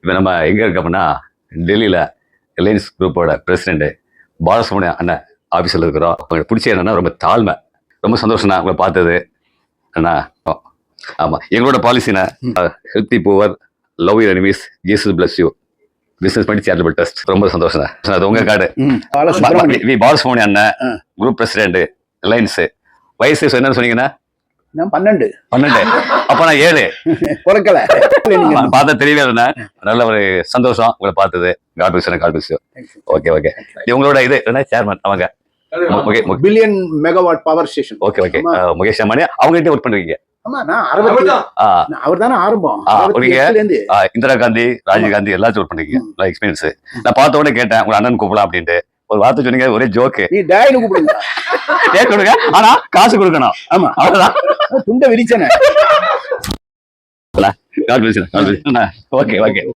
இப்போ நம்ம எங்கே இருக்க அப்படின்னா டெல்லியில் ரிலையன்ஸ் குரூப்போட பிரசிடென்ட் பாலசுப்ரமணியம் அண்ணன் ஆஃபீஸில் இருக்கிறோம். உங்களுக்கு பிடிச்ச என்னன்னா ரொம்ப தாழ்மை, ரொம்ப சந்தோஷம்ண்ணா உங்களை பார்த்தது அண்ணா. ஆமாம், எங்களோட பாலிசிண்ணா help the poor, love your enemies, Jesus bless you, business பண்ணி சேரிட்டபிள் ட்ரஸ்ட். ரொம்ப சந்தோஷம். அது உங்க கார்டு. பாலசுப்ரமணியம் அண்ணன் குரூப் பிரசிடென்ட் ரிலையன்ஸ். வயசு என்னன்னு சொன்னீங்கன்னா 12. அப்ப நான் 7 பிறக்கல. பார்த்தா தெரியவே இல்லைண்ணா. நல்ல ஒரு சந்தோஷம் உங்களை பார்த்தது. God bless you. Okay okay. உங்களோட இது என்ன சேர்மன் அவங்க billion megawatt power station. Okay Mukesh Ambani அவங்ககிட்ட ஒர்க் பண்றீங்க. அவர் தானே ஆரம்பம். இந்திரா காந்தி, ராஜீவ் காந்தி எல்லாத்தையும் ஒர்க் பண்றீங்க. எக்ஸ்பீரியன்ஸ். நான் பார்த்த உடனே கேட்டேன் உங்க அண்ணன் கூப்பிடலாம் அப்படின்ட்டு. ஒரு வார்த்தை சொன்னீங்க, ஒரே ஜோக்கு. நீ டேய்னு கூப்பிடுங்க. கொடுங்க, ஆனா காசு கொடுக்கணும். ஆமா, அவ்வளவுதான். துண்டை விரிச்சனே. Okay okay.